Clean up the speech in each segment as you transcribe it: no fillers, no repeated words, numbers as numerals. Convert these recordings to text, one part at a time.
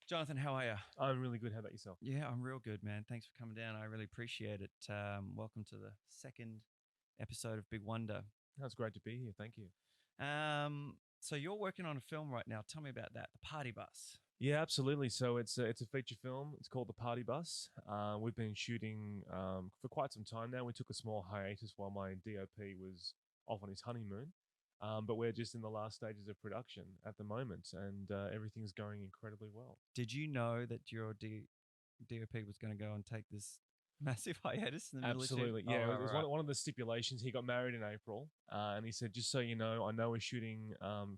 Jonathan, how are you? I'm really good. How about yourself? Yeah, I'm real good, man. Thanks for coming down. I really appreciate it. Welcome to the second episode of Big Wonder. That's great to be here. Thank you. So you're working on a film right now. Tell me about that, The Party Bus. Yeah, absolutely. So it's a feature film. It's called The Party Bus. We've been shooting for quite some time now. We took a small hiatus while my DOP was off on his honeymoon, but we're just in the last stages of production at the moment, and everything's going incredibly well. Did you know that your DOP was going to go and take this massive hiatus in the middle of shoot? Absolutely. Oh, Yeah, right, it was right, one of the stipulations. He got married in April, and he said, just so you know, I know we're shooting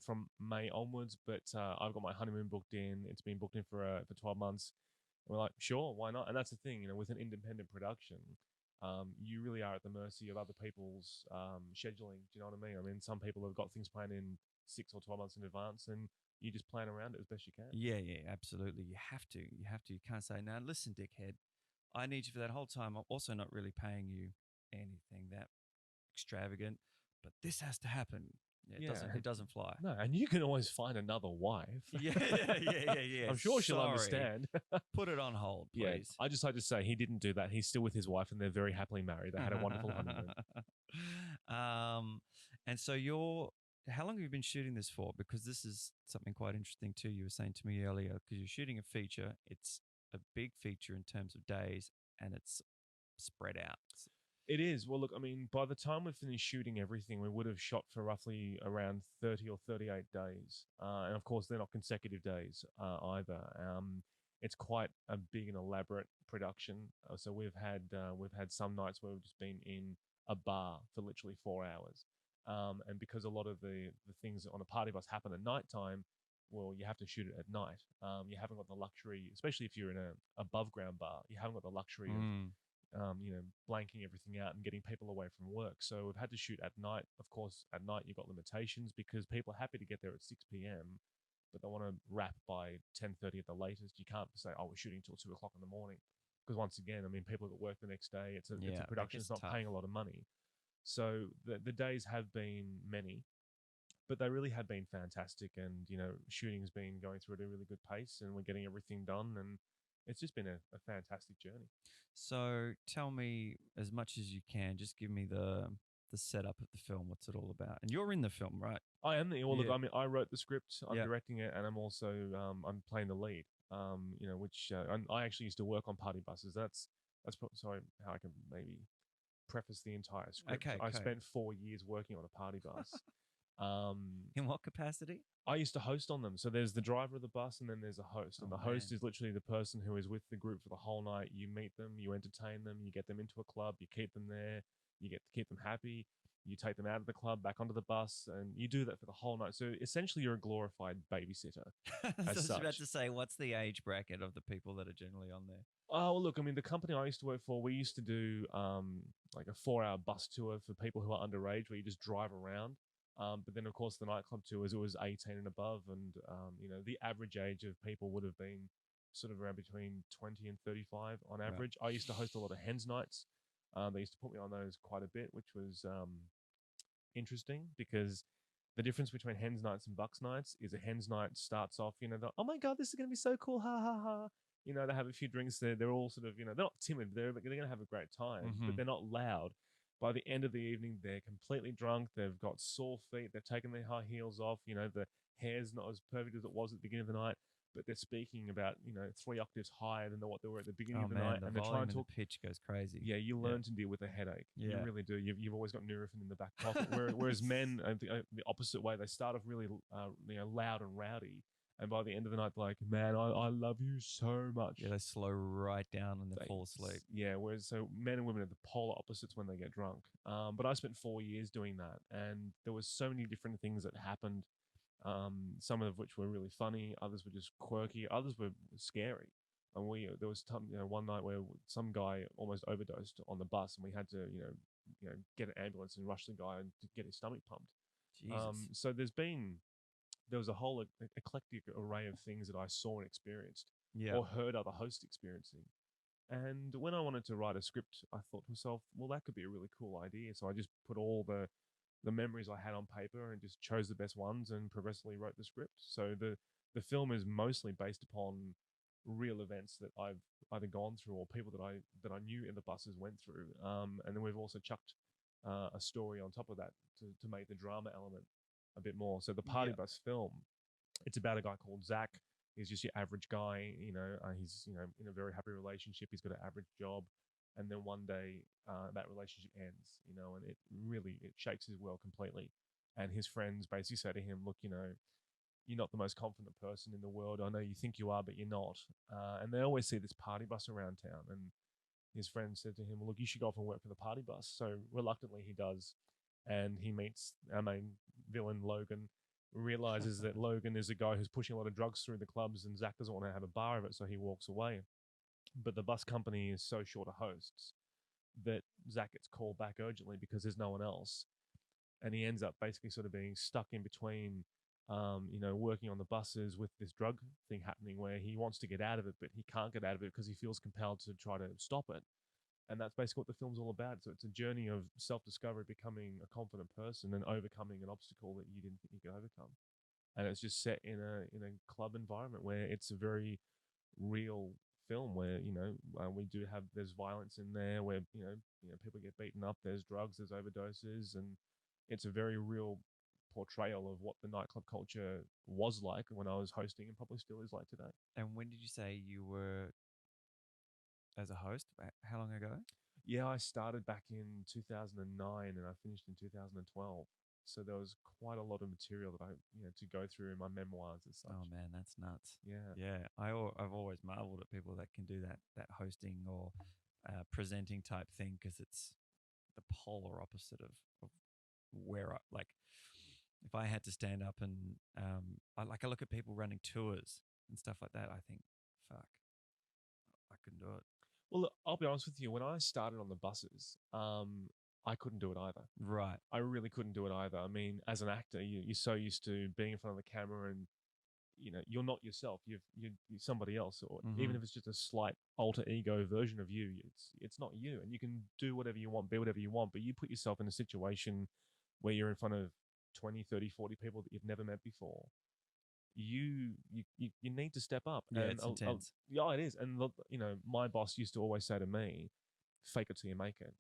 from May onwards, but I've got my honeymoon booked in. It's been booked in for 12 months. And we're like, sure, why not? And that's the thing, with an independent production, you really are at the mercy of other people's scheduling. Do you know what I mean? I mean, some people have got things planned in 6 or 12 months in advance, and you just plan around it as best you can. Yeah, yeah, absolutely. You have to. You have to. You can't say, now listen, dickhead, I need you for that whole time. I'm also not really paying you anything that extravagant, but this has to happen. Yeah, it Yeah. doesn't. It doesn't fly. No, and you can always find another wife. Yeah, yeah, yeah, yeah. I'm sure she'll Sorry. understand. Put it on hold, Yeah, please. I just like to say he didn't do that. He's still with his wife, and they're very happily married. They had a wonderful honeymoon. um, and so you're. How long have you been shooting this for? Because this is something quite interesting too. You were saying to me earlier, because you're shooting a feature. It's a big feature in terms of days, and it's spread out. It is. Well, look, I mean, by the time we finished shooting everything, we would have shot for roughly around 30 or 38 days. And of course, they're not consecutive days either. It's quite a big and elaborate production. So we've had some nights where we've just been in a bar for literally 4 hours. And because a lot of the things on a party bus happen at nighttime, well, you have to shoot it at night. You haven't got the luxury, especially if you're in a above ground bar, you haven't got the luxury of Mm. blanking everything out and getting people away from work. So we've had to shoot at night. Of course, at night you've got limitations because people are happy to get there at 6 p.m., but they want to wrap by 10:30 at the latest. You can't say, "Oh, we're shooting till 2 o'clock in the morning," because once again, I mean, people have got work the next day. It's a Yeah, that production. gets It's not tough. paying a lot of money. So the days have been many, but they really have been fantastic. And shooting's been going through at a really good pace, and we're getting everything done. And it's just been a fantastic journey. So tell me as much as you can. Just give me the setup of the film. What's it all about? And you're in the film, right? I am the well. Look, Yeah. I mean, I wrote the script, I'm Yeah. directing it, and I'm also I'm playing the lead. Which I actually used to work on party buses. That's probably sorry how I can maybe preface the entire script. Okay. I Okay. spent 4 years working on a party bus. Um, In what capacity? I used to host on them. So there's the driver of the bus, and then there's a host. Oh And the man. host is literally the person who is with the group for the whole night. You meet them, you entertain them, you get them into a club, you keep them there, you get to keep them happy. You take them out of the club, back onto the bus, and you do that for the whole night. So essentially, you're a glorified babysitter So I as was about such. to say, what's the age bracket of the people that are generally on there? Oh, well, look, I mean, the company I used to work for, we used to do like a 4 hour bus tour for people who are underage, where you just drive around. But then, of course, the nightclub tours, it was 18 and above. And, the average age of people would have been sort of around between 20 and 35 on Right. average. I used to host a lot of hens nights. They used to put me on those quite a bit, which was interesting because the difference between hens nights and bucks nights is a hens night starts off, oh my God, this is going to be so cool, ha ha ha. They have a few drinks there. They're all sort of, they're not timid. They're going to have a great time, Mm-hmm. but they're not loud. By the end of the evening, they're completely drunk. They've got sore feet. They've taken their high heels off. The hair's not as perfect as it was at the beginning of the night, but they're speaking about, 3 octaves higher than what they were at the beginning Oh of the man, night. the And they're trying volume to and the talk. pitch goes crazy. Yeah, you Yeah. learn to deal with a headache. You Yeah. really do. You've always got Nurofen in the back pocket. Whereas men, the opposite way, they start off really, loud and rowdy, and by the end of the night, they're like, "Man, I love you so much." Yeah, they slow right down and they They, fall asleep. yeah. Whereas so men and women are the polar opposites when they get drunk. But I spent 4 years doing that, and there was so many different things that happened. Some of which were really funny, others were just quirky, others were scary. And there was one night where some guy almost overdosed on the bus, and we had to get an ambulance and rush the guy and to get his stomach pumped. Jesus. So there was a whole eclectic array of things that I saw and experienced, Yeah. or heard other hosts experiencing. And when I wanted to write a script, I thought to myself, well, that could be a really cool idea. So I just put all the memories I had on paper and just chose the best ones and progressively wrote the script. So the film is mostly based upon real events that I've either gone through or people that I knew in the buses went through. And then we've also chucked a story on top of that to make the drama element a bit more. So the party Yeah. bus film, it's about a guy called Zach. He's just your average guy, he's in a very happy relationship. He's got an average job, and then one day that relationship ends, and it shakes his world completely. And his friends basically say to him, "Look, you're not the most confident person in the world. I know you think you are, but you're not." And they always see this party bus around town. And his friend said to him, "Well, look, you should go off and work for the party bus." So reluctantly, he does. And he meets our main villain, Logan, realizes that Logan is a guy who's pushing a lot of drugs through the clubs, and Zach doesn't want to have a bar of it, so he walks away. But the bus company is so short of hosts that Zach gets called back urgently because there's no one else. And he ends up basically sort of being stuck in between working on the buses with this drug thing happening where he wants to get out of it, but he can't get out of it because he feels compelled to try to stop it. And that's basically what the film's all about. So it's a journey of self-discovery, becoming a confident person and overcoming an obstacle that you didn't think you could overcome. And it's just set in a club environment where it's a very real film where we do have there's violence in there where people get beaten up, there's drugs, there's overdoses, and it's a very real portrayal of what the nightclub culture was like when I was hosting and probably still is like today. And when did you say you were as a host? How long ago? Yeah, I started back in 2009 and I finished in 2012. So there was quite a lot of material that to go through in my memoirs as such. Oh man, that's nuts. Yeah. Yeah. I've always marveled at people that can do that hosting or presenting type thing, because it's the polar opposite of where I like. If I had to stand up and I look at people running tours and stuff like that, I think, fuck, I couldn't do it. Well, look, I'll be honest with you. When I started on the buses, I couldn't do it either. Right. I really couldn't do it either. I mean, as an actor, you're so used to being in front of the camera and you're not yourself. You're somebody else, or even if it's just a slight alter ego version of you, it's not you. And you can do whatever you want, be whatever you want, but you put yourself in a situation where you're in front of 20, 30, 40 people that you've never met before. You need to step up. Yeah, and it's intense. yeah, it is. And look, my boss used to always say to me, "Fake it till you make it."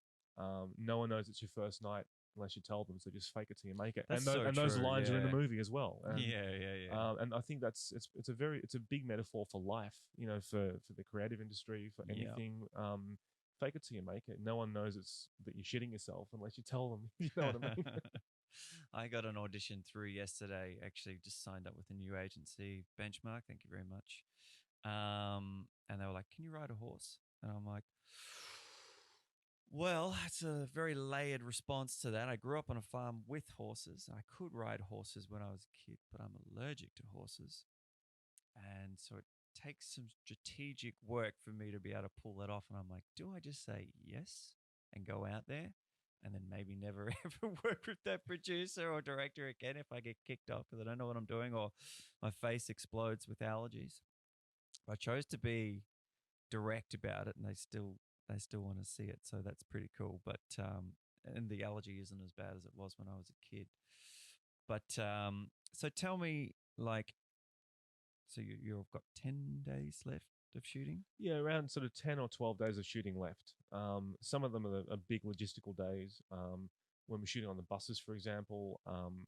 No one knows it's your first night unless you tell them. So just fake it till you make it. That's And so those true, lines are in the yeah. movie as well. And, Yeah. and I think it's a big metaphor for life. For the creative industry, for Yeah. anything. Fake it till you make it. No one knows that you're shitting yourself unless you tell them. You know what I mean? I got an audition through yesterday. Actually, just signed up with a new agency, Benchmark. Thank you very much. And they were like, "Can you ride a horse?" And I'm like, "Well, it's a very layered response to that. I grew up on a farm with horses. I could ride horses when I was a kid, but I'm allergic to horses, and so it takes some strategic work for me to be able to pull that off." And I'm like, "Do I just say yes and go out there?" And then maybe never ever work with that producer or director again if I get kicked off because I don't know what I'm doing or my face explodes with allergies. I chose to be direct about it, and they still want to see it, so that's pretty cool. But and the allergy isn't as bad as it was when I was a kid. But so tell me, like, so you've got 10 days left of shooting? Yeah, around sort of 10 or 12 days of shooting left. Some of them are big logistical days. When we're shooting on the buses, for example,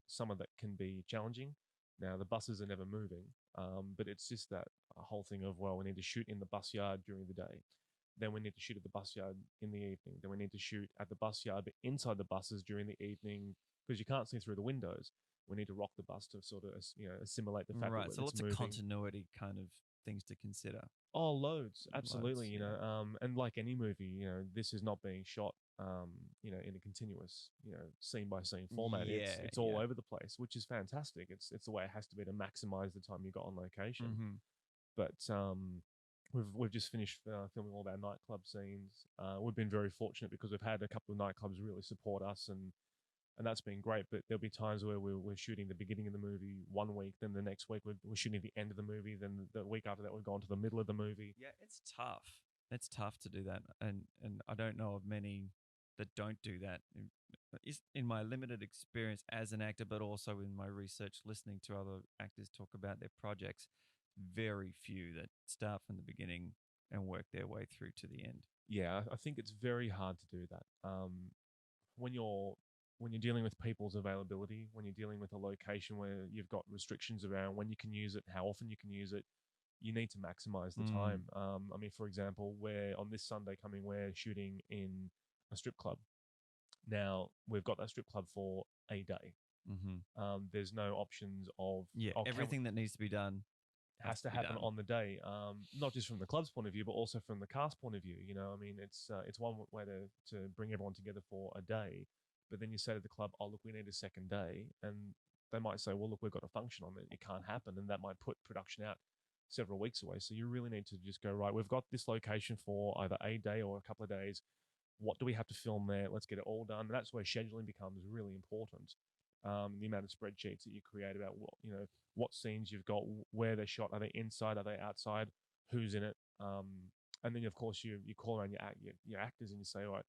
some of that can be challenging. Now, the buses are never moving, but it's just that whole thing of, well, we need to shoot in the bus yard during the day. Then we need to shoot at the bus yard in the evening. Then we need to shoot at the bus yard, but inside the buses during the evening because you can't see through the windows. We need to rock the bus to sort of assimilate the fact Right, that so it's lots moving. of continuity kind of things to consider. Oh, loads, absolutely. Loads, yeah. And like any movie, this is not being shot, in a continuous, scene by scene format. It's all Yeah. over the place, which is fantastic. It's the way it has to be to maximize the time you got on location. Mm-hmm. But we've just finished filming all of our nightclub scenes. We've been very fortunate because we've had a couple of nightclubs really support us, and that's been great. But there'll be times where we're shooting the beginning of the movie one week, then the next week we're shooting the end of the movie, then the week after that we've gone to the middle of the movie. Yeah, it's tough. It's tough to do that, and I don't know of many that don't do that. In my limited experience as an actor, but also in my research listening to other actors talk about their projects, very few that start from the beginning and work their way through to the end. Yeah, I think it's very hard to do that. When you're dealing with people's availability, when you're dealing with a location where you've got restrictions around when you can use it, how often you can use it, you need to maximize the time. I mean, for example, we're on this Sunday coming, we're shooting in a strip club. Now we've got that strip club for a day. There's no options of Yeah, everything that needs to be done has to happen on the day. Not just from the club's point of view, but also from the cast point of view. You know, I mean, it's one way to bring everyone together for a day, but then you say to the club, "Oh, look, we need a second day," and they might say, "Well, look, we've got a function on it. It can't happen," and that might put production out several weeks away. So you really need to just go, right, we've got this location for either a day or a couple of days. What do we have to film there? Let's get it all done. And that's where scheduling becomes really important. The amount of spreadsheets that you create about what scenes you've got, where they're shot, are they inside, are they outside, who's in it, and then of course you call around your actors and you say, all right,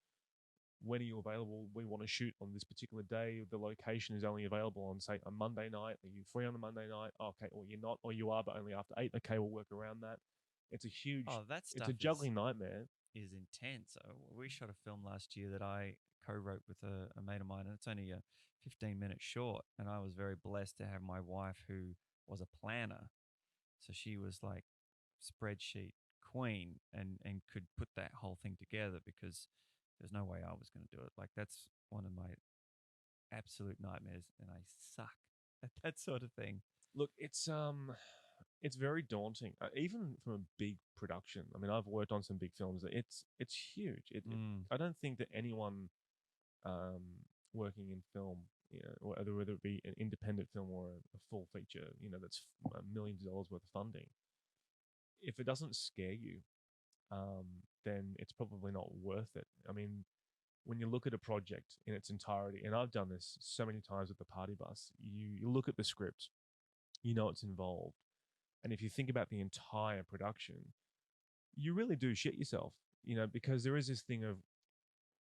when are you available? We want to shoot on this particular day. The location is only available on, say, a Monday night. Are you free on the Monday night? Okay, or you're not, or you are, but only after 8. Okay, we'll work around that. It's a huge, it's a juggling nightmare. Is intense. We shot a film last year that I co-wrote with a mate of mine, and it's only a 15-minute short. And I was very blessed to have my wife, who was a planner, so she was like spreadsheet queen and could put that whole thing together, because there's no way I was going to do it. Like, that's one of my absolute nightmares, and I suck at that sort of thing. Look, it's very daunting, even from a big production. I mean, I've worked on some big films. It's huge. I don't think that anyone working in film, whether it be an independent film or a full feature, that's millions of dollars worth of funding, if it doesn't scare you, then it's probably not worth it. I mean, when you look at a project in its entirety, and I've done this so many times with the party bus, you look at the script, it's involved. And if you think about the entire production, you really do shit yourself, because there is this thing of,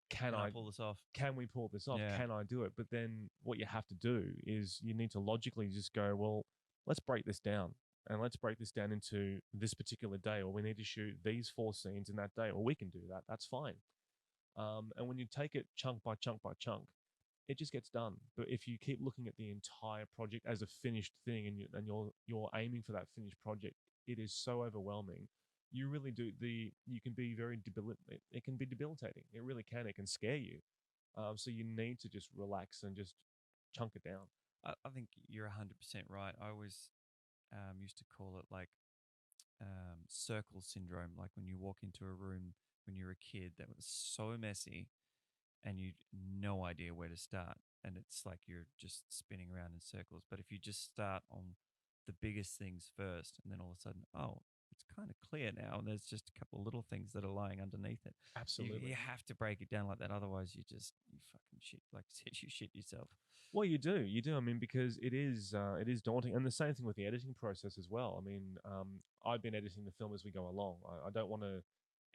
can I pull this off? Can we pull this off? Yeah. Can I do it? But then what you have to do is you need to logically just go, well, let's break this down. And let's break this down into this particular day, or we need to shoot these 4 scenes in that day, or we can do that. That's fine. And when you take it chunk by chunk by chunk, it just gets done. But if you keep looking at the entire project as a finished thing, and you're aiming for that finished project, it is so overwhelming. You really do you can be very debilitating. It can be debilitating. It really can. It can scare you. So you need to just relax and just chunk it down. I think you're 100% right. I always used to call it like circle syndrome. Like when you walk into a room when you're a kid that was so messy, and you no idea where to start, and it's like you're just spinning around in circles. But if you just start on the biggest things first, and then all of a sudden, oh, it's kind of clear now, and there's just a couple of little things that are lying underneath it. Absolutely, you have to break it down like that, otherwise you fucking shit. Like I said, you shit yourself. Well, you do. I mean, because it is daunting, and the same thing with the editing process as well. I mean, I've been editing the film as we go along. I don't want to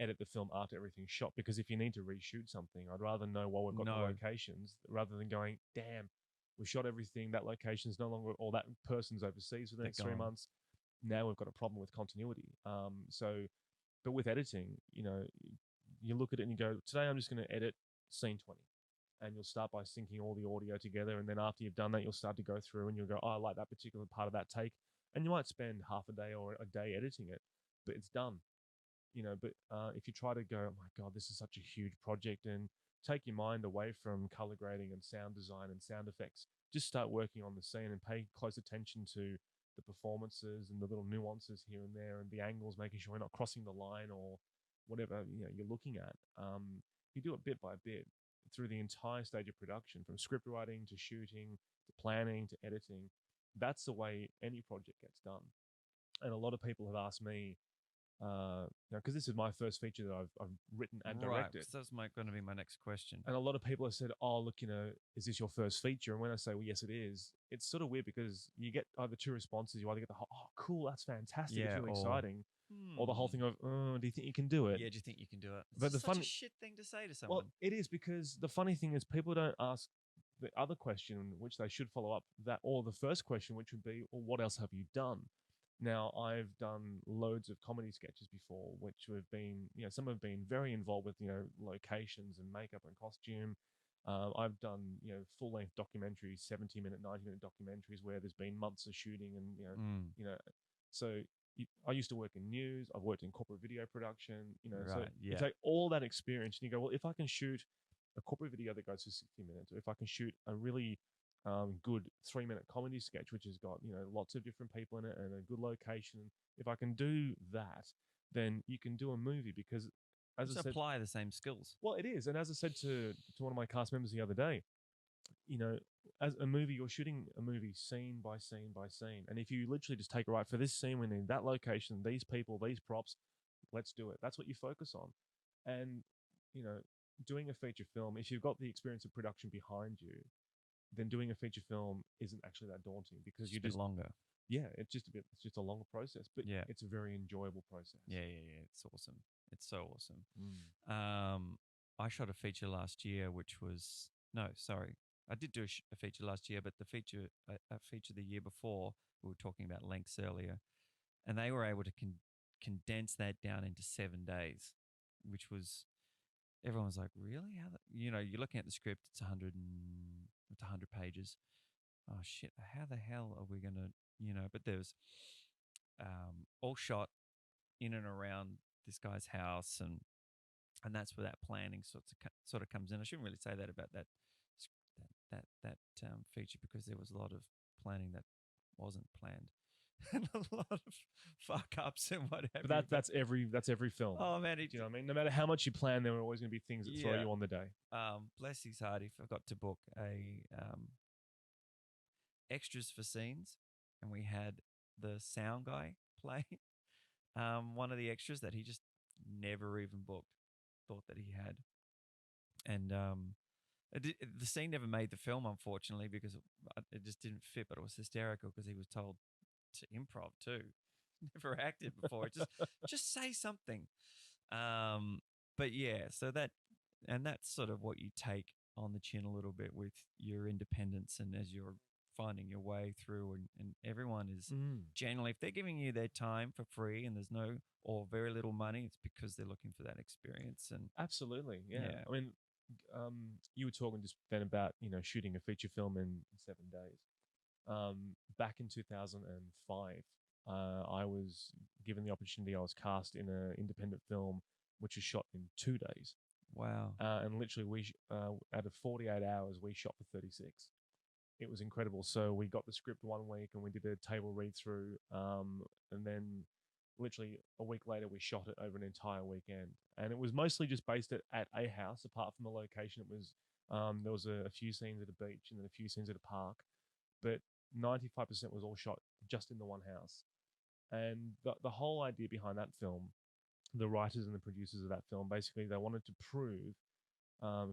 edit the film after everything's shot, because if you need to reshoot something, I'd rather know while we've got the locations, rather than going, damn, we shot everything, that location's no longer, or that person's overseas for the next 3 months. Now we've got a problem with continuity. But with editing, you look at it and you go, today I'm just going to edit scene 20. And you'll start by syncing all the audio together. And then after you've done that, you'll start to go through and you'll go, oh, I like that particular part of that take. And you might spend half a day or a day editing it, but it's done. But if you try to go, oh my God, this is such a huge project, and take your mind away from color grading and sound design and sound effects, just start working on the scene and pay close attention to the performances and the little nuances here and there, and the angles, making sure you're not crossing the line or whatever you're looking at. You do it bit by bit through the entire stage of production, from script writing to shooting to planning to editing. That's the way any project gets done. And a lot of people have asked me, because this is my first feature that I've written and directed. So that's going to be my next question. And a lot of people have said, oh, look, is this your first feature? And when I say, well, yes, it is, it's sort of weird, because you get either 2 responses. You either get the, oh, cool, that's fantastic, it's really exciting. Or the whole thing of, oh, do you think you can do it? Yeah, do you think you can do it? But it's such a shit thing to say to someone. Well, it is, because the funny thing is people don't ask the other question, which they should follow up that, or the first question, which would be, well, what else have you done? Now, I've done loads of comedy sketches before, which have been, some have been very involved with, locations and makeup and costume. I've done, full length documentaries, 70-minute, 90-minute documentaries where there's been months of shooting and, Mm, you know, so I used to work in news. I've worked in corporate video production, so right. you Yeah. take all that experience and you go, well, if I can shoot a corporate video that goes for 60 minutes, or if I can shoot a really good 3-minute comedy sketch, which has got lots of different people in it and a good location. If I can do that, then you can do a movie because, as I Just said, apply the same skills. well, it is. And as I said to one of my cast members the other day, you know, as a movie, you're shooting a movie scene by scene by scene, and if you literally just take, right, for this scene we need that location, these people, these props, let's do it. That's what you focus on, and you know, doing a feature film, if you've got the experience of production behind you, then doing a feature film isn't actually that daunting because Just you a bit just, longer. yeah, it's just a longer process, but Yeah. it's a very enjoyable process. Yeah. Yeah. Yeah. It's awesome. It's so awesome. Mm. I shot a feature last year, which was no, sorry, I did do a feature last year, but a feature the year before. We were talking about lengths earlier, and they were able to condense that down into 7 days, which was everyone was like, really? You're looking at the script, it's 100 pages. Oh shit! How the hell are we gonna, But there was all shot in and around this guy's house, and that's where that planning sort of comes in. I shouldn't really say that about that feature because there was a lot of planning that wasn't planned and a lot of fuck ups and what have But you. that's every film. Oh man, Do you know what I mean? No matter how much you plan, there are always going to be things that throw yeah. you on the day. Bless his heart, he forgot to book a extras for scenes, and we had the sound guy play one of the extras that he just never even booked. Thought that he had, and the scene never made the film, unfortunately, because it just didn't fit. But it was hysterical because he was told to improv too. Never acted before. Just say something. But yeah, that's sort of what you take on the chin a little bit with your independence, and as you're finding your way through, and everyone is generally, if they're giving you their time for free and there's no or very little money, it's because they're looking for that experience. And Absolutely, yeah. yeah, I mean, you were talking just then about shooting a feature film in 7 days. Back in 2005, I was given the opportunity. I was cast in an independent film which was shot in 2 days, wow, and literally out of 48 hours we shot for 36. It was incredible. So we got the script one week and we did a table read through, and then literally a week later we shot it over an entire weekend. And it was mostly just based at a house. Apart from the location, it was there was a few scenes at a beach and then a few scenes at a park, but 95% was all shot just in the one house. And the whole idea behind that film, the writers and the producers of that film, basically they wanted to prove,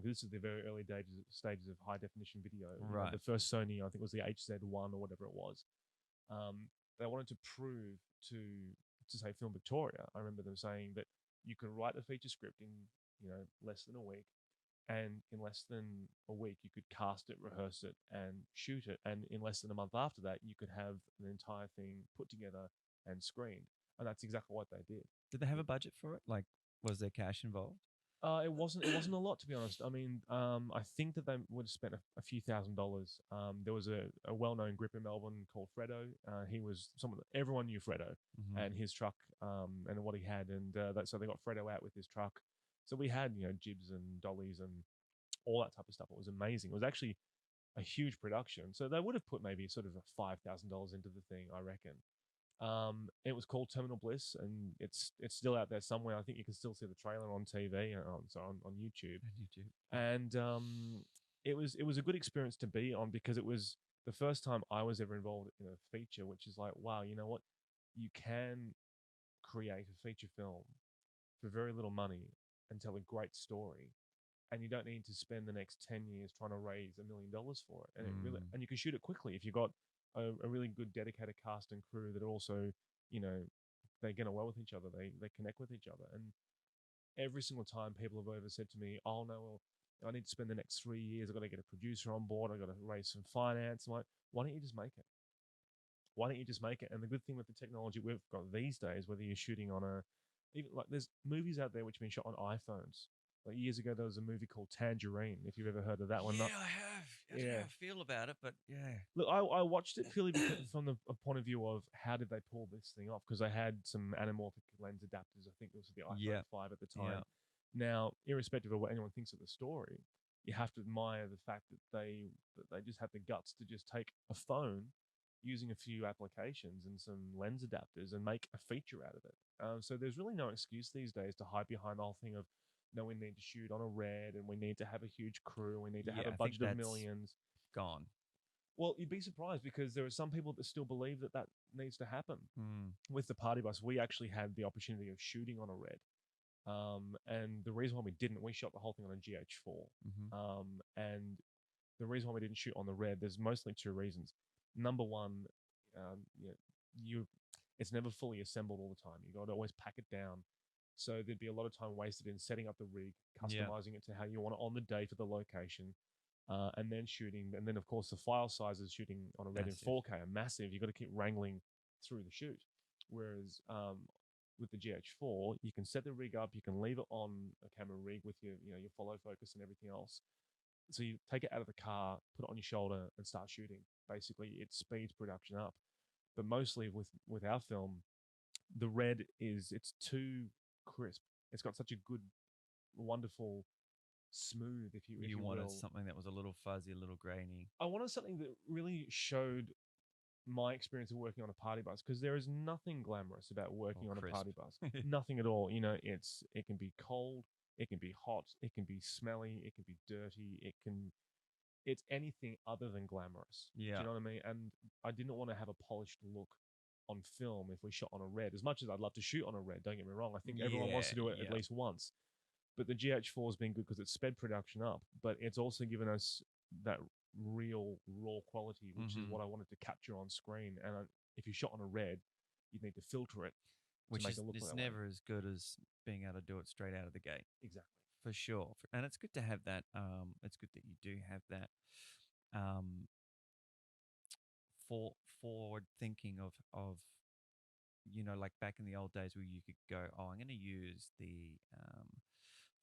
this is the very early stages of high definition video. right, The first Sony, I think, was the HZ1 or whatever it was. They wanted to prove to say Film Victoria. I remember them saying that you could write a feature script in less than a week, and in less than a week you could cast it, rehearse it, and shoot it, and in less than a month after that you could have the entire thing put together and screened. And that's exactly what they did. did they have a budget for it? Like, was there cash involved? It wasn't a lot, to be honest. I mean, I think that they would have spent a few $1,000s. There was a well-known grip in Melbourne called Fredo. He was someone that everyone knew Fredo and his truck, and what he had, and so they got Fredo out with his truck. So we had jibs and dollies and all that type of stuff. It was amazing. It was actually a huge production. So they would have put maybe sort of a $5,000 into the thing, I reckon. It was called Terminal Bliss, and it's still out there somewhere. I think you can still see the trailer on TV, on YouTube. YouTube. And it was a good experience to be on because it was the first time I was ever involved in a feature, which is like, wow, you know what? You can create a feature film for very little money and tell a great story, and you don't need to spend the next 10 years trying to raise $1 million for it. And you can shoot it quickly if you've got a really good dedicated cast and crew that also, you know, they get on well with each other. They connect with each other. And every single time people have ever said to me, oh no, well, I need to spend the next 3 years. I've got to get a producer on board. I've got to raise some finance. I'm like, why don't you just make it? Why don't you just make it? And the good thing with the technology we've got these days, whether you're shooting on even like there's movies out there which have been shot on iPhones. Like years ago, there was a movie called Tangerine. If you've ever heard of that one, Yeah, I have. I don't know yeah. how I feel about it, but yeah. Look, I watched it purely because, from the point of view of how did they pull this thing off? Because they had some anamorphic lens adapters. I think it was the iPhone Yeah. 5 at the Yeah. time. Now, irrespective of what anyone thinks of the story, you have to admire the fact that they just had the guts to just take a phone using a few applications and some lens adapters and make a feature out of it. So there's really no excuse these days to hide behind the whole thing of no, we need to shoot on a red and we need to have a huge crew, we need to have Yeah, a I think budget of that's millions. gone. Well, you'd be surprised because there are some people that still believe that that needs to happen. Mm. With the party bus, we actually had the opportunity of shooting on a red. And the reason why we didn't, we shot the whole thing on a GH4. Mm-hmm. And the reason why we didn't shoot on the red, there's mostly two reasons. Number one, it's never fully assembled all the time. You got to always pack it down. So there'd be a lot of time wasted in setting up the rig, customizing it to how you want it on the day for the location, and then shooting. And then, of course, the file sizes shooting on a red Massive. in 4K are massive. You've got to keep wrangling through the shoot. Whereas with the GH4, you can set the rig up, you can leave it on a camera rig with your follow focus and everything else. So you take it out of the car, put it on your shoulder, and start shooting. Basically, it speeds production up. But mostly with our film, the red it's too crisp. It's got such a good, wonderful, smooth, if you wanted will. something that was a little fuzzy, a little grainy. I wanted something that really showed my experience of working on a party bus, because there is nothing glamorous about working on crisp. a party bus. Nothing at all. It can be cold, it can be hot, it can be smelly, it can be dirty, it's anything other than glamorous. Yeah. Do you know what I mean? And I didn't want to have a polished look on film if we shot on a red. As much as I'd love to shoot on a red, don't get me wrong. I think everyone wants to do it at least once. But the GH4 has been good because it's sped production up, but it's also given us that real raw quality, which is what I wanted to capture on screen. And if you shot on a red, you'd need to filter it Which to make is it look it's that never way. as good as being able to do it straight out of the gate. Exactly. For sure. And it's good to have that. It's good that you do have that forward thinking of like back in the old days where you could go, oh, I'm going to use the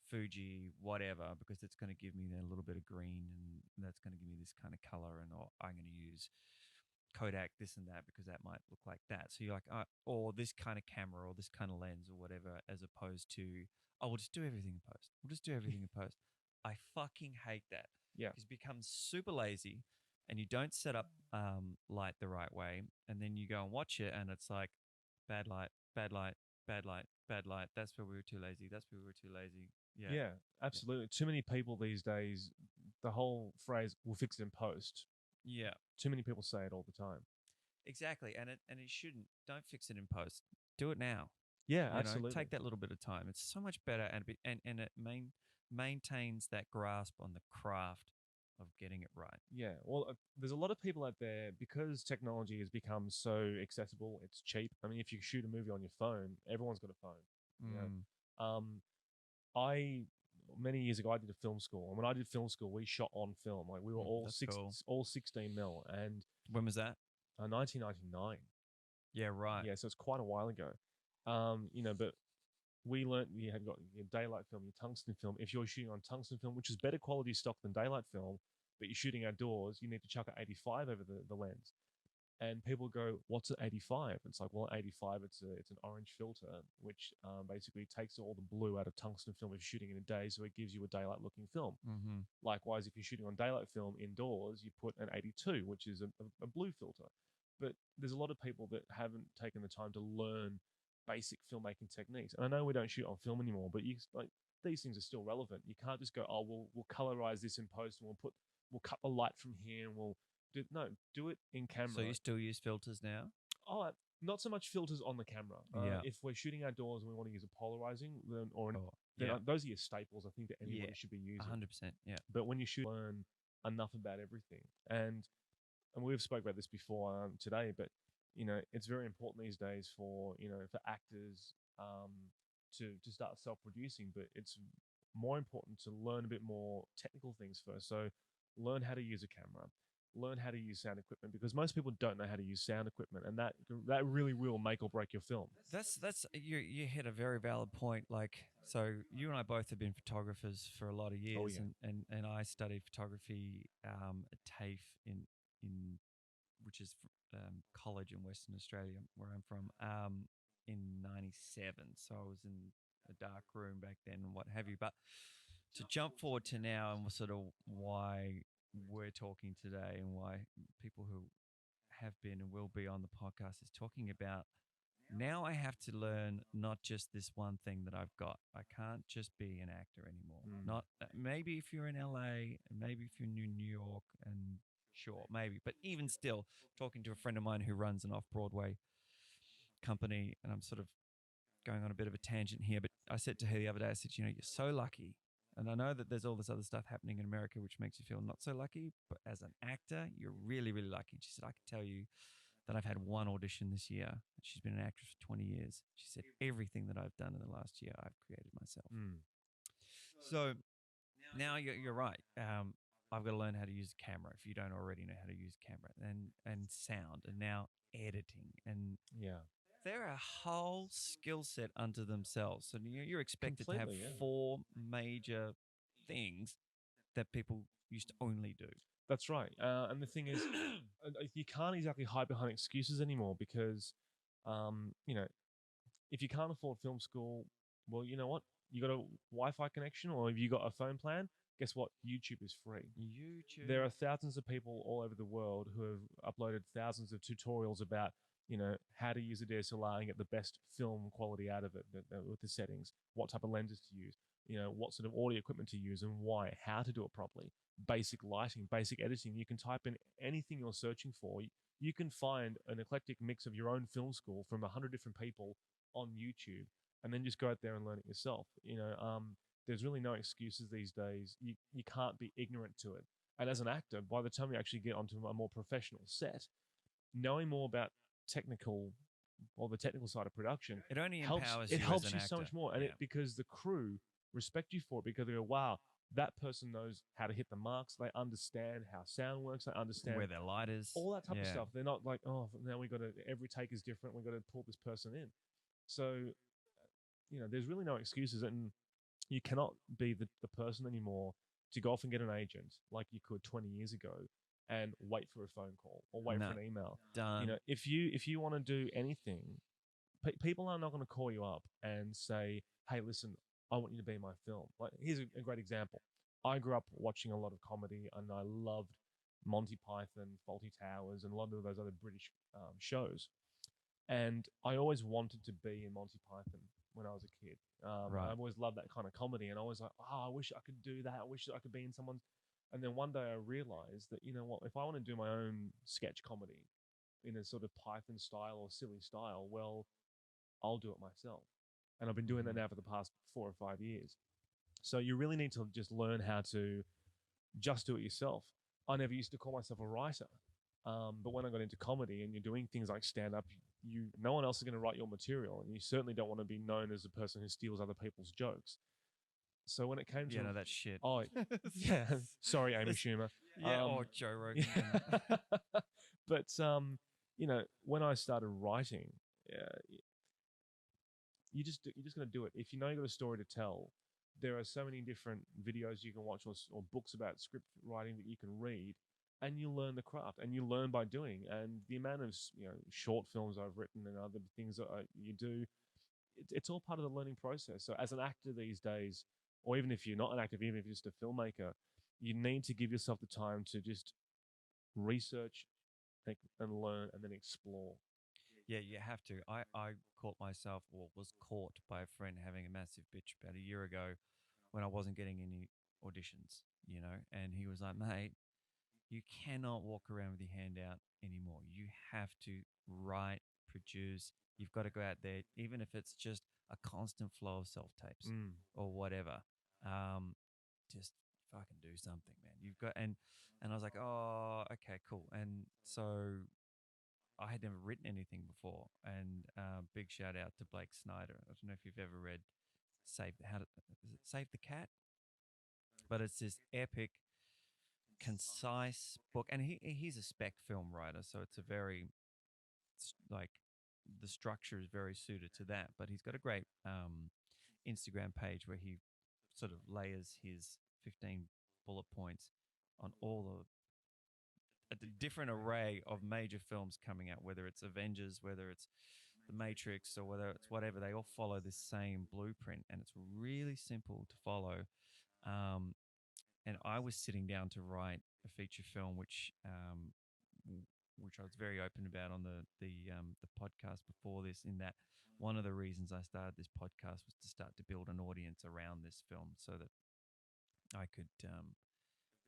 Fuji whatever because it's going to give me a little bit of green and that's going to give me this kind of color, and or I'm going to use Kodak this and that because that might look like that. So you're like, or this kind of camera or this kind of lens or whatever, as opposed to, oh, we'll just do everything in post. We'll just do everything in post. I fucking hate that. Yeah. Because you become super lazy and you don't set up light the right way. And then you go and watch it and it's like bad light, bad light, bad light, bad light. That's where we were too lazy. That's where we were too lazy. Yeah. Yeah, absolutely. Too many people these days, the whole phrase, we'll fix it in post. Yeah. Too many people say it all the time. Exactly. And it shouldn't. Don't fix it in post. Do it now. Yeah, absolutely. Take that little bit of time. It's so much better, and it maintains that grasp on the craft of getting it right. Yeah, well, there's a lot of people out there, because technology has become so accessible, it's cheap. I mean, if you shoot a movie on your phone, everyone's got a phone. You know? Many years ago, I did a film school, and when I did film school, we shot on film. Like we were all all 16 mil, and when was that? 1999. Yeah, right. Yeah, so it's quite a while ago. But we learned you had got your daylight film, your tungsten film. If you're shooting on tungsten film, which is better quality stock than daylight film, but you're shooting outdoors, you need to chuck an 85 over the lens. And people go, "What's an 85?" It's like, well, 85, it's an orange filter, which basically takes all the blue out of tungsten film if you're shooting in a day, so it gives you a daylight looking film. Mm-hmm. Likewise, if you're shooting on daylight film indoors, you put an 82, which is a blue filter. But there's a lot of people that haven't taken the time to learn basic filmmaking techniques. And I know we don't shoot on film anymore, but these things are still relevant. You can't just go, "Oh, we'll colorize this in post, and we'll cut the light from here, and do it in camera." So you still use filters now? Oh, not so much filters on the camera. Yeah. If we're shooting outdoors and we want to use a polarizing, yeah. Those are your staples. I think that anybody should be using. 100%. Yeah. But when you shoot, learn enough about everything, and we've spoke about this before today, but it's very important these days for actors to start self-producing, but it's more important to learn a bit more technical things first. So learn how to use a camera, learn how to use sound equipment, because most people don't know how to use sound equipment, and that really will make or break your film. That's you hit a very valid point. Like, so you and I both have been photographers for a lot of Oh years, yeah. and I studied photography at TAFE in which is college in Western Australia, where I'm from, in '97. So I was in a dark room back then and what have you. But to jump forward to now and sort of why we're talking today and why people who have been and will be on the podcast is talking about now I have to learn not just this one thing that I've got. I can't just be an actor anymore. Mm. Not maybe if you're in LA, maybe if you're in New York, and sure, maybe. But even still, talking to a friend of mine who runs an off-Broadway company, and I'm sort of going on a bit of a tangent here, but I said to her the other day, I said, you know, you're so lucky. And I know that there's all this other stuff happening in America which makes you feel not so lucky, but as an actor, you're really, really lucky. And she said, I can tell you that I've had one audition this year. She's been an actress for 20 years. She said, everything that I've done in the last year, I've created myself. Mm. So now you're right. I've got to learn how to use a camera if you don't already know how to use a camera, and sound, and now editing. And Yeah. they're a whole skill set unto themselves. So you're expected to have Completely, yeah. four major things that people used to only do. That's right. And the thing is, you can't exactly hide behind excuses anymore, because, you know, if you can't afford film school, well, you know what? You got a Wi-Fi connection, or if you got a phone plan, guess what? YouTube is free. YouTube. There are thousands of people all over the world who have uploaded thousands of tutorials about, how to use a DSLR and get the best film quality out of it with the settings, what type of lenses to use, what sort of audio equipment to use and why, how to do it properly, basic lighting, basic editing. You can type in anything you're searching for. You can find an eclectic mix of your own film school from 100 different people on YouTube, and then just go out there and learn it yourself. There's really no excuses these days. You can't be ignorant to it. And as an actor, by the time you actually get onto a more professional set, knowing more about technical or the technical side of production, It only helps. empowers It you helps as an you so actor. much more, and Yeah. because the crew respect you for it, because they go, "Wow, that person knows how to hit the marks. They understand how sound works. They understand Where their light is. all that type of Yeah. stuff." They're not like, "Oh, now we got to, every take is different. We got to pull this person in." So, there's really no excuses, and you cannot be the person anymore to go off and get an agent like you could 20 years ago and wait for a phone call or wait No. for an email. Done. If you want to do anything, people are not going to call you up and say, "Hey, listen, I want you to be in my film." Like, here's a great example. I grew up watching a lot of comedy, and I loved Monty Python, Faulty Towers, and a lot of those other British shows. And I always wanted to be in Monty Python when I was a kid. Right. I always loved that kind of comedy, and I was like, "Oh, I wish I could do that. I wish I could be in someone's." And then one day I realized that, you know what, if I want to do my own sketch comedy in a sort of Python style or silly style, well, I'll do it myself. And I've been doing that now for the past 4 or 5 years. So you really need to just learn how to just do it yourself. I never used to call myself a writer. But when I got into comedy and you're doing things like stand up, no one else is going to write your material, and you certainly don't want to be known as the person who steals other people's jokes. So when it came to, Yeah, no, that's shit. oh yeah, sorry, Amy Schumer. Yeah, or Joe Rogan. Yeah. But when I started writing, you're just going to do it. If you know you've got a story to tell, there are so many different videos you can watch, or books about script writing that you can read, and you learn the craft, and you learn by doing. And the amount of short films I've written and other things that you do, it's all part of the learning process. So as an actor these days, or even if you're not an actor, even if you're just a filmmaker, you need to give yourself the time to just research and learn and then explore. Yeah, you have to. I caught myself, or was caught by a friend having a massive bitch about a year ago when I wasn't getting any auditions, and he was like, mate, you cannot walk around with your hand out anymore. You have to write, produce. You've got to go out there, even if it's just a constant flow of self tapes or whatever. Just fucking do something, man. You've got, and I was like, oh, okay, cool. And so I had never written anything before, and big shout out to Blake Snyder. I don't know if you've ever read is it Save the Cat? But it's this epic concise book, and he's a spec film writer, so it's a very like the structure is very suited to that. But he's got a great Instagram page where he sort of layers his 15 bullet points on all the different array of major films coming out, whether it's Avengers, whether it's The Matrix, or whether it's whatever. They all follow this same blueprint, and it's really simple to follow. Um, and I was sitting down to write a feature film, which I was very open about on the podcast before this. In that, one of the reasons I started this podcast was to start to build an audience around this film, so that I could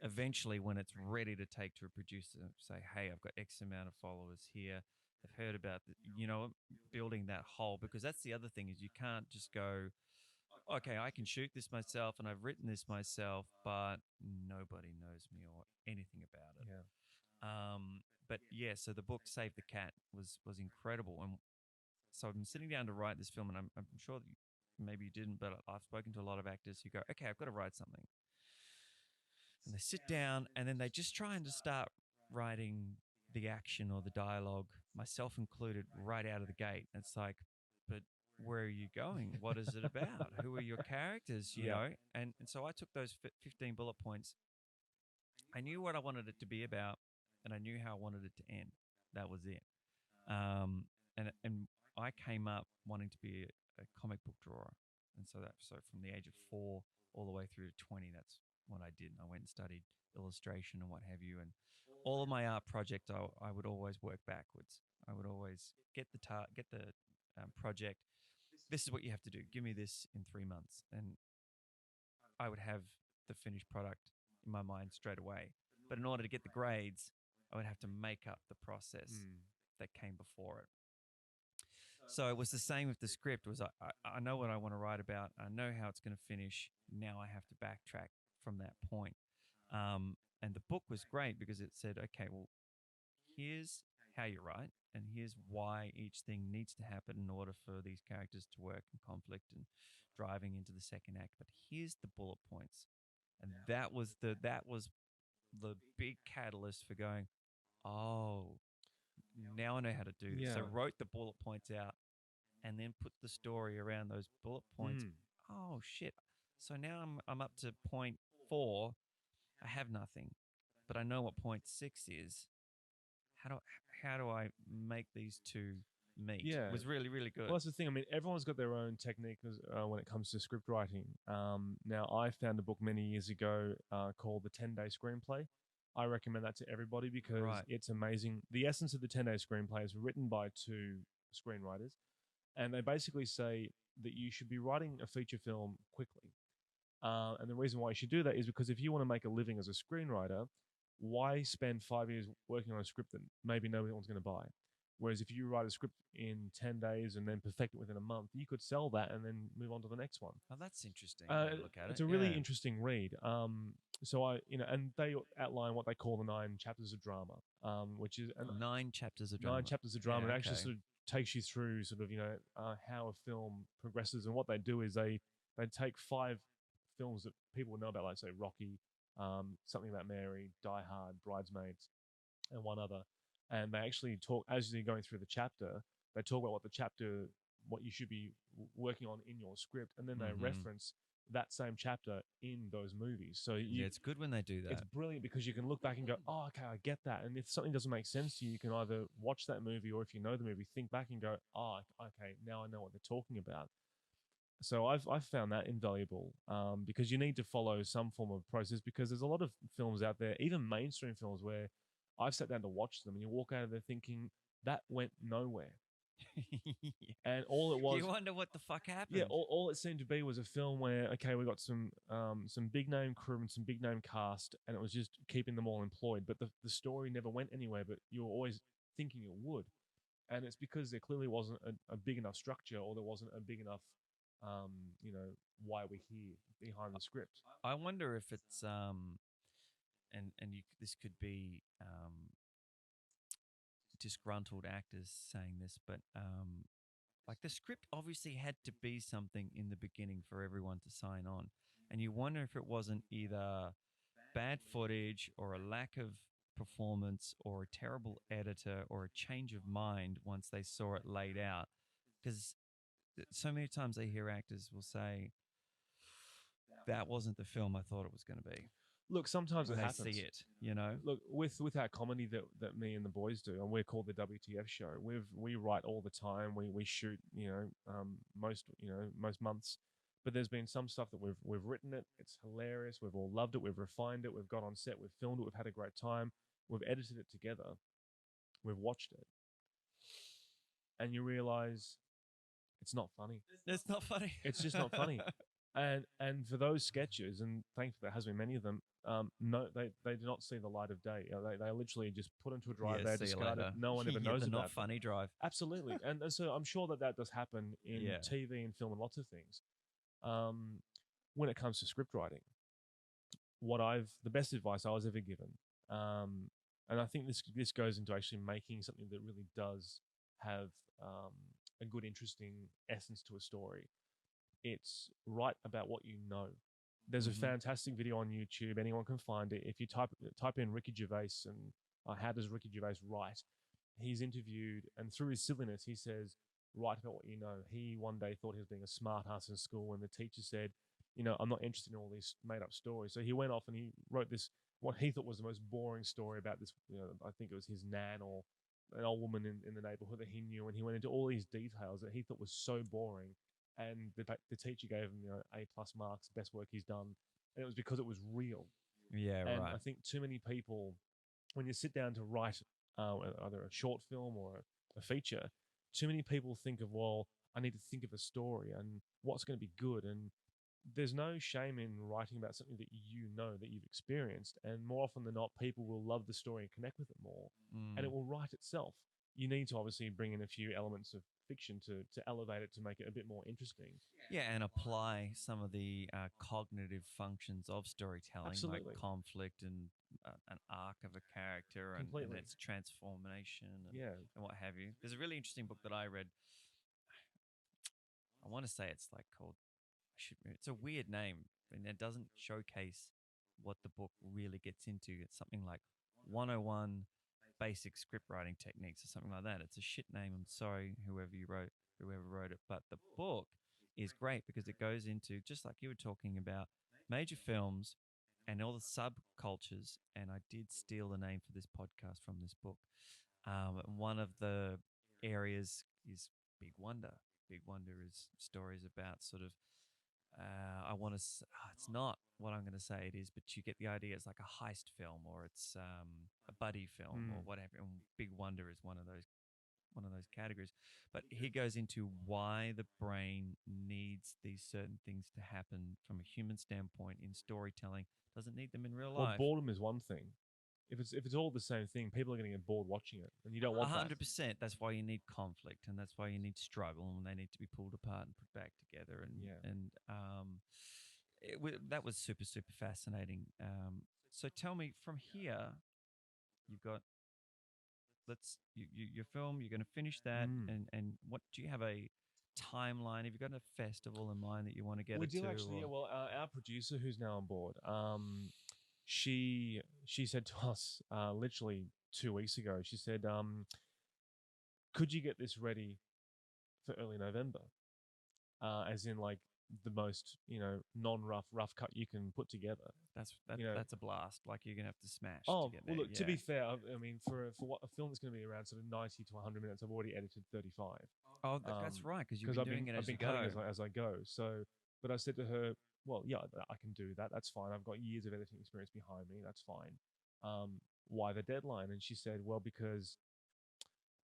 eventually, when it's ready to take to a producer, say, "Hey, I've got X amount of followers here. They've heard about building that whole." Because that's the other thing, is you can't just go, "Okay, I can shoot this myself and I've written this myself, but nobody knows me or anything about it." Yeah. But yeah, so the book Save the Cat was incredible, and so I've been sitting down to write this film, and I'm sure that maybe you didn't, but I've spoken to a lot of actors who go, "Okay, I've got to write something," and they sit down and then they just try and to start writing the action or the dialogue, myself included, right out of the gate. And it's like, but where are you going? What is it about? Who are your characters? You Yeah. know? And so I took those 15 bullet points. I knew what I wanted it to be about, and I knew how I wanted it to end. That was it. And I came up wanting to be a comic book drawer. And so from the age of 4 all the way through to 20, that's what I did. And I went and studied illustration and what have you. And all of my art projects, I would always work backwards. I would always get the project. This is what you have to do. Give me this in 3 months, and I would have the finished product in my mind straight away. But in order to get the grades, I would have to make up the process that came before it. So it was the same with the script. I know what I want to write about. I know how it's going to finish. Now I have to backtrack from that point. And the book was great because it said, okay, well, here's how you write, and here's why each thing needs to happen in order for these characters to work in conflict and driving into the second act. But here's the bullet points. And that was the big catalyst for going, oh, now I know how to do this. Yeah. So wrote the bullet points out and then put the story around those bullet points. Oh shit. So now I'm up to point 4. I have nothing, but I know what point 6 is. How do I make these two meet? Yeah. It was really, really good. Well, that's the thing. I mean, everyone's got their own technique when it comes to script writing. Now, I found a book many years ago called The 10-Day Screenplay. I recommend that to everybody because it's amazing. The essence of the 10-Day Screenplay is written by 2 screenwriters, and they basically say that you should be writing a feature film quickly. And the reason why you should do that is because if you want to make a living as a screenwriter, why spend 5 years working on a script that maybe no one's going to buy? Whereas if you write a script in 10 days and then perfect it within a month, you could sell that and then move on to the next one. Oh, that's interesting. Look at it's a really interesting read. So and they outline what they call the 9 chapters of drama, which is 9 chapters of drama. 9 chapters of drama. Yeah, It actually sort of takes you through sort of how a film progresses, and what they do is they take 5 films that people know about, like say Rocky, Something About Mary, Die Hard, Bridesmaids, and one other. And they actually talk, as you're going through the chapter, they talk about what you should be working on in your script, and then they reference that same chapter in those movies. So it's good when they do that. It's brilliant because you can look back and go, oh, okay, I get that. And if something doesn't make sense to you, you can either watch that movie, or if you know the movie, think back and go, oh, okay, now I know what they're talking about. So I've found that invaluable because you need to follow some form of process, because there's a lot of films out there, even mainstream films, where I've sat down to watch them and you walk out of there thinking that went nowhere. And all it was, you wonder what the fuck happened. Yeah, all it seemed to be was a film where, okay, we got some big name crew and some big name cast, and it was just keeping them all employed. But the story never went anywhere, but you were always thinking it would. And it's because there clearly wasn't a big enough structure, or there wasn't a big enough why we're here behind the script. I wonder if it's this could be disgruntled actors saying this, but like the script obviously had to be something in the beginning for everyone to sign on, and you wonder if it wasn't either bad footage or a lack of performance or a terrible editor or a change of mind once they saw it laid out. Because so many times I hear actors will say, that wasn't the film I thought it was going to be Look, sometimes when it they happens. see it, you know? Look, with our comedy that me and the boys do, and we're called the WTF show. We write all the time. We shoot, most months. But there's been some stuff that we've written it. It's hilarious. We've all loved it. We've refined it. We've got on set. We've filmed it. We've had a great time. We've edited it together. We've watched it, and you realize it's not funny. It's not funny. It's just not funny. And for those sketches, and thankfully there has been many of them, no, they do not see the light of day. They literally just put into a drive. Yeah, They're see you discarded. later. No one ever Yeah, knows the about not funny them. drive. Absolutely, and so I'm sure that does happen in Yeah. TV and film and lots of things. When it comes to script writing, the best advice I was ever given, and I think this goes into actually making something that really does have a good, interesting essence to a story. It's write about what you know. There's a fantastic video on YouTube. Anyone can find it. If you type in Ricky Gervais and how does Ricky Gervais write, he's interviewed, and through his silliness, he says, write about what you know. He one day thought he was being a smart ass in school, and the teacher said, I'm not interested in all these made up stories. So he went off and he wrote this, what he thought was the most boring story about this, I think it was his nan or an old woman in the neighborhood that he knew. And he went into all these details that he thought was so boring. And the teacher gave him, A+ marks, best work he's done. And it was because it was real. Yeah, And right. I think too many people, when you sit down to write either a short film or a feature, too many people think of, well, I need to think of a story and what's going to be good. And there's no shame in writing about something that that you've experienced. And more often than not, people will love the story and connect with it more. And it will write itself. You need to obviously bring in a few elements of fiction to elevate it, to make it a bit more interesting. Yeah, and apply some of the cognitive functions of storytelling, Absolutely. like conflict and an arc of a character and its transformation and what have you. There's a really interesting book that I read. I want to say it's like called, it's a weird name, and it doesn't showcase what the book really gets into. It's something like 101 Basic Script Writing Techniques or something like that. It's a shit name. I'm sorry, whoever wrote it. But the book is great because it goes into, just like you were talking about, major films and all the subcultures. And I did steal the name for this podcast from this book. One of the areas is Big Wonder. Big Wonder is stories about sort of, it's not what I'm going to say it is, but you get the idea. It's like a heist film, or it's a buddy film, or whatever. And Big Wonder is one of those categories. But he goes into why the brain needs these certain things to happen from a human standpoint in storytelling. Doesn't need them in real life. Well, boredom is one thing. If it's all the same thing, people are going to get bored watching it, and you don't want 100%. That's why you need conflict, and that's why you need struggle, and they need to be pulled apart and put back together. That was super, super fascinating. So tell me, from here, you've got your film. You're going to finish that, and what do you have a timeline? Have you got a festival in mind that you want to get We it to? do actually. Yeah, well, our producer, who's now on board, she said to us literally 2 weeks ago. She said, "Could you get this ready for early November?" As in, like, the most rough cut you can put together. That's a blast. Like, you're gonna have to smash. Oh, to get well, there. look. To be fair, I mean, for what a film that's going to be around sort of 90 to 100 minutes, I've already edited 35. Oh, that's right, because you've been doing it as you go. I've been cutting as I go. So, but I said to her, well, yeah, I can do that. That's fine. I've got years of editing experience behind me. That's fine. Why the deadline? And she said, well, because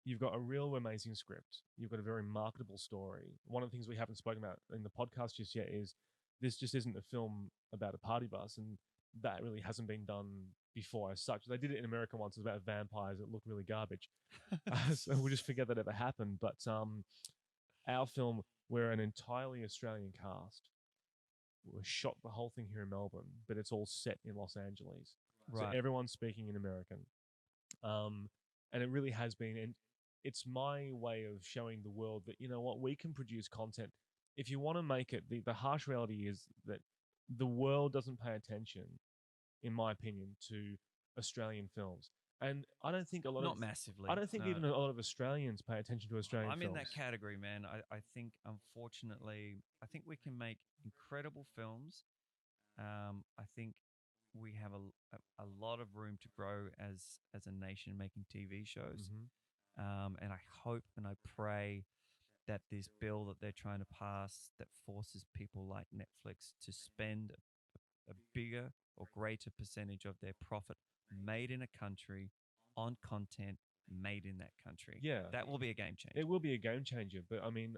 you've got a real amazing script. You've got a very marketable story. One of the things we haven't spoken about in the podcast just yet is this just isn't a film about a party bus, and that really hasn't been done before as such. They did it in America once. It was about vampires. It looked really garbage. So we'll just forget that ever happened. But our film, we're an entirely Australian cast. We shot the whole thing here in Melbourne, but it's all set in Los Angeles. Right. So everyone's speaking in American. And it really has been, and it's my way of showing the world that, you know what, we can produce content. If you want to make it, the harsh reality is that the world doesn't pay attention in my opinion, to Australian films. And I don't think a lot of Not massively. I don't think No. even a lot of Australians pay attention to Australian I'm in that films. category, man. I think, unfortunately, I think we can make incredible films. I think we have a lot of room to grow as a nation making TV shows. Hmm. And I hope and I pray that this bill that they're trying to pass that forces people like Netflix to spend a bigger or greater percentage of their profit made in a country on content made in that country. Yeah, That will be a game changer. it will be a game changer. But I mean,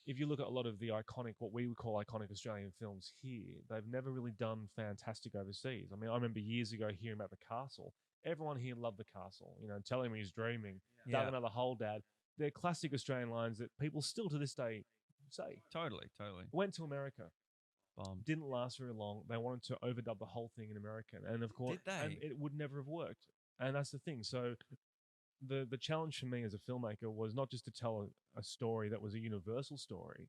if you look at a lot of the iconic, what we would call iconic Australian films here, they've never really done fantastic overseas. I mean, I remember years ago hearing about The Castle. Everyone here loved The Castle. You know, Telling Me He's Dreaming, Dug Yeah, Another Hole, Dad. They're classic Australian lines that people still to this day say. totally, totally. Went to America, Bombed. didn't last very long. They wanted to overdub the whole thing in American, and of course, Did they? and it would never have worked. And that's the thing. So the challenge for me as a filmmaker was not just to tell a story that was a universal story,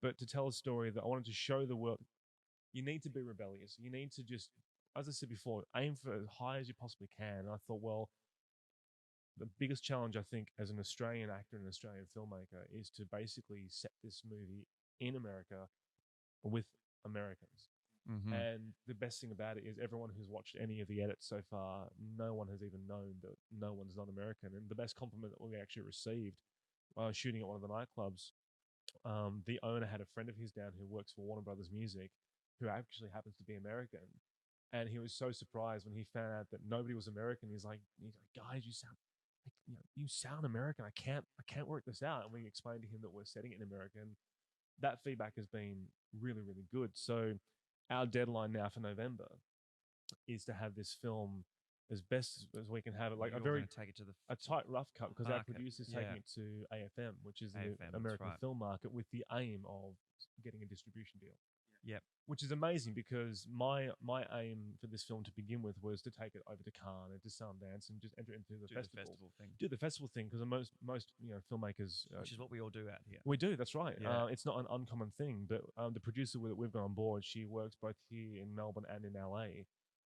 but to tell a story that I wanted to show the world. You need to be rebellious. You need to just, as I said before, aim for as high as you possibly can. And I thought, well, the biggest challenge I think as an Australian actor and an Australian filmmaker is to basically set this movie in America with Americans. Mm-hmm. And the best thing about it is everyone who's watched any of the edits so far, no one has even known that no one's not American. And the best compliment that we actually received shooting at one of the nightclubs, the owner had a friend of his down who works for Warner Brothers Music, who actually happens to be American. And he was so surprised when he found out that nobody was American. He's like, guys, you sound American. I can't work this out. And we explained to him that we're setting it in America. And that feedback has been really, really good. So our deadline now for November is to have this film as best as we can have it, like You're a very going to take it to the a tight rough cut, because our market. producer's Yeah. taking it to AFM, which is the AFM, that's American right. film market, with the aim of getting a distribution deal. Yep. Which is amazing, because my aim for this film to begin with was to take it over to Cannes and to Sundance and just enter into the Do the festival. festival thing, Do the festival thing, because most filmmakers which is what we all do out here. we do. That's right. Yeah. It's not an uncommon thing. But the producer that we've got on board, she works both here in Melbourne and in LA,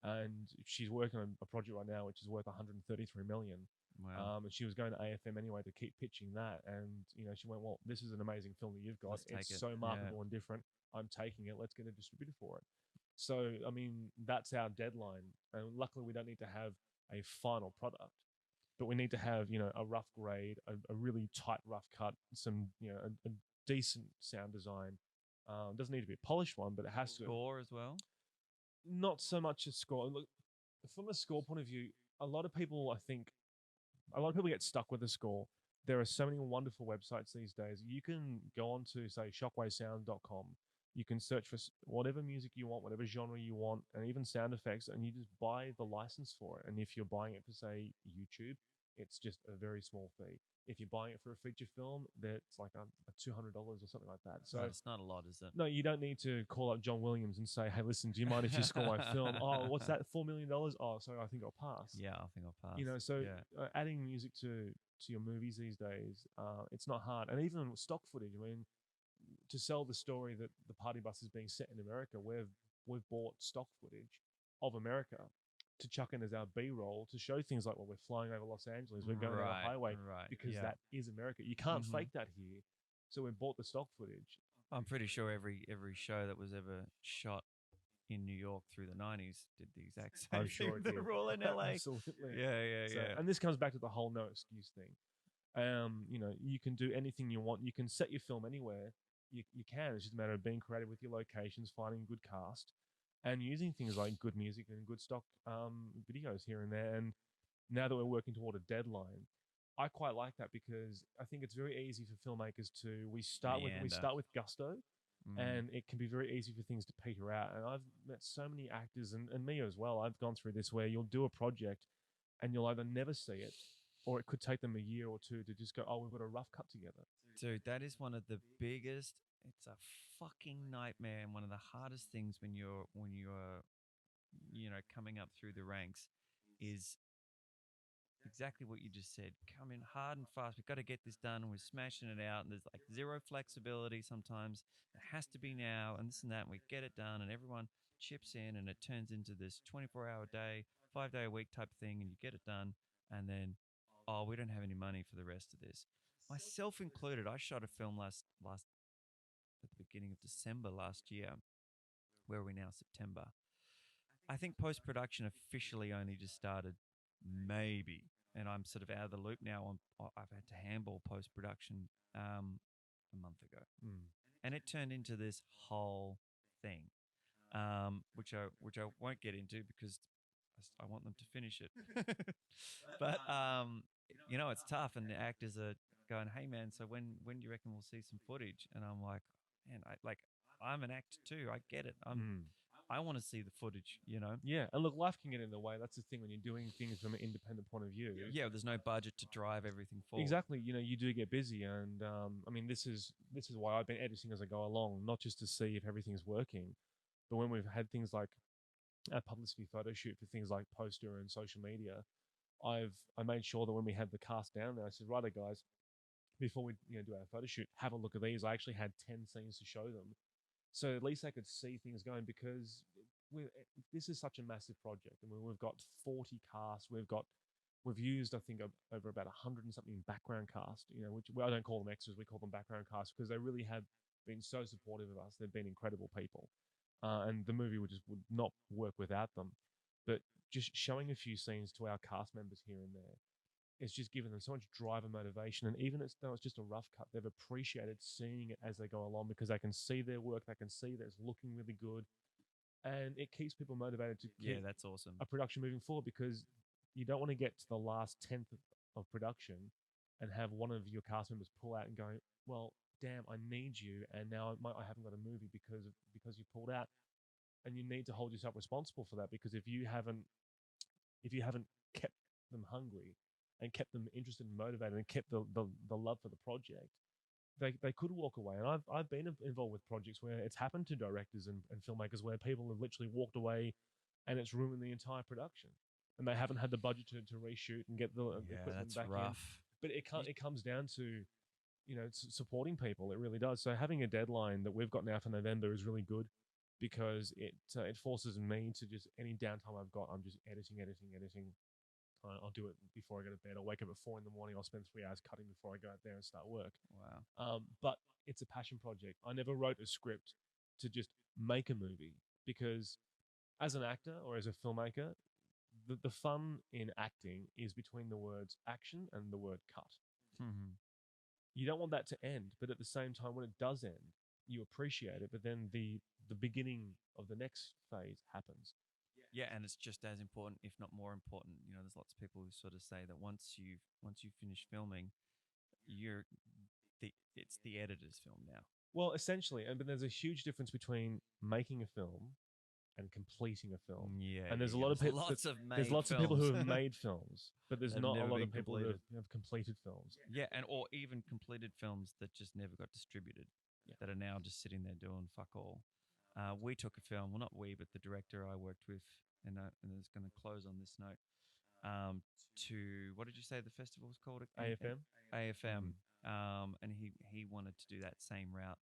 and she's working on a project right now which is worth 133 million. Wow. And she was going to AFM anyway to keep pitching that, and she went, "Well, this is an amazing film that you've got. Let's take It's it." so Yeah. marketable and different. I'm taking it. Let's get a distributor for it." So, I mean, that's our deadline, and luckily we don't need to have a final product, but we need to have a rough grade, a really tight rough cut, some a decent sound design. Doesn't need to be a polished one, but it has to. Score as well. Not so much a score. Look, from a score point of view, a lot of people, I think, a lot of people get stuck with a score. There are so many wonderful websites these days. You can go on to, say, shockwavesound.com. You can search for whatever music you want, whatever genre you want, and even sound effects, and you just buy the license for it. And if you're buying it for, say, YouTube, it's just a very small fee. If you're buying it for a feature film, that's like a $200 or something like that. So it's not a lot, is it? no, you don't need to call up John Williams and say, "Hey, listen, do you mind if you score my film?" "Oh, what's that? $4 million? Oh, sorry, I think I'll pass." Yeah, I think I'll pass. So yeah. adding music to your movies these days, it's not hard. And even stock footage. I mean, to sell the story that the party bus is being set in America, we've bought stock footage of America to chuck in as our B-roll to show things like, well, we're flying over Los Angeles, we're going down the highway, right. because yeah. that is America. You can't Mhm. fake that here. So we bought the stock footage. I'm pretty sure every show that was ever shot in New York through the 90s did the exact same I'm sure it thing. did. They're all in LA. Absolutely. Yeah. And this comes back to the whole no excuse thing. You can do anything you want. You can set your film anywhere. You can. It's just a matter of being creative with your locations, finding a good cast, and using things like good music and good stock videos here and there. And now that we're working toward a deadline, I quite like that, because I think it's very easy for filmmakers to we start with gusto, and it can be very easy for things to peter out. And I've met so many actors, and me as well. I've gone through this where you'll do a project and you'll either never see it, or it could take them a year or two to just go, "Oh, we've got a rough cut together." Dude, that is one of the biggest. It's a fucking nightmare, and one of the hardest things when you're coming up through the ranks is exactly what you just said. Come in hard and fast. We've got to get this done. And we're smashing it out. And there's like zero flexibility sometimes. It has to be now and this and that. And we get it done. And everyone chips in and it turns into this 24-hour day, 5-day a week type of thing. And you get it done. And then, oh, we don't have any money for the rest of this. Myself included, I shot a film last at the beginning of December last year. Where are we now? September. I think post production officially only just started, maybe, and I'm sort of out of the loop now. I've had to handball post production a month ago, and it turned into this whole thing, which I won't get into because I want them to finish it. But it's tough, and the actors are going, "Hey, man, so when do you reckon we'll see some footage?" And I'm like, "Man, I'm an actor too. I get it. I want to see the footage, Yeah, and look, life can get in the way. That's the thing when you're doing things from an independent point of view. Yeah, there's no budget to drive everything forward. Exactly. You do get busy, and I mean, this is why I've been editing as I go along, not just to see if everything's working, but when we've had things like a publicity photo shoot for things like poster and social media, I made sure that when we had the cast down there, I said, "Righto, guys, before we do our photo shoot, have a look at these." I actually had 10 scenes to show them, so at least I could see things going because this is such a massive project. I mean, we've got 40 casts. We've used, I think, over about 100 and something background cast. Which I don't call them extras. We call them background cast because they really have been so supportive of us. They've been incredible people, and the movie would not work without them. But just showing a few scenes to our cast members here and there, it's just given them so much drive and motivation. And even though it's just a rough cut, they've appreciated seeing it as they go along because they can see their work, they can see that it's looking really good, and it keeps people motivated to keep that's awesome. a production moving forward because you don't want to get to the last 10th of production and have one of your cast members pull out and go, "Well, damn, I need you, and now I haven't got a movie because you pulled out." And you need to hold yourself responsible for that because if you haven't kept them hungry and kept them interested and motivated and kept the love for the project, they could walk away. And I've been involved with projects where it's happened to directors and filmmakers where people have literally walked away and it's ruined the entire production and they haven't had the budget to reshoot and get the equipment that's back rough. in. But it comes down to supporting people. It really does. So having a deadline that we've got now for November is really good because it forces me to just any downtime I've got, I'm just editing. I'll do it before I go to bed. I'll wake up at 4 in the morning. I'll spend 3 hours cutting before I go out there and start work. Wow. But it's a passion project. I never wrote a script to just make a movie because as an actor or as a filmmaker, the fun in acting is between the words action and the word cut. Mm-hmm. You don't want that to end, but at the same time, when it does end, you appreciate it. But then the beginning of the next phase happens. Yeah, and it's just as important, if not more important. There's lots of people who sort of say that once you finish filming, it's the editor's film now. Well, essentially, but there's a huge difference between making a film and completing a film. Yeah, and there's a lot of people. There's lots of people who have made films, but there's not a lot of people who have completed films. Yeah, or even completed films that just never got distributed, that are now just sitting there doing fuck all. We took a film, well, not we, but the director I worked with, and it's going to close on this note. To what did you say the festival was called? AFM. AFM. And he wanted to do that same route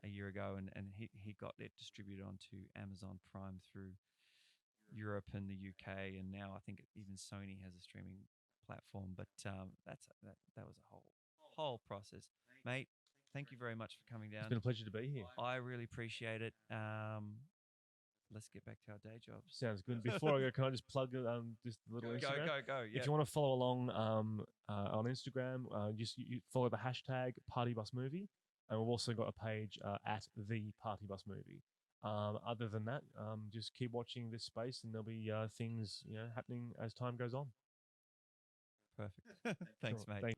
a year ago, and he got it distributed onto Amazon Prime through Europe and the UK, and now I think even Sony has a streaming platform. But that was a whole process, mate. Thank you very much for coming down. It's been a pleasure to be here. I really appreciate it. Let's get back to our day jobs. Sounds good. Before I go, can I just plug just a little Instagram? Go. Yeah. If you want to follow along on Instagram, just you follow the hashtag PartyBusMovie, and we've also got a page at the PartyBusMovie. Other than that, just keep watching this space, and there'll be things happening as time goes on. Perfect. Thanks, mate.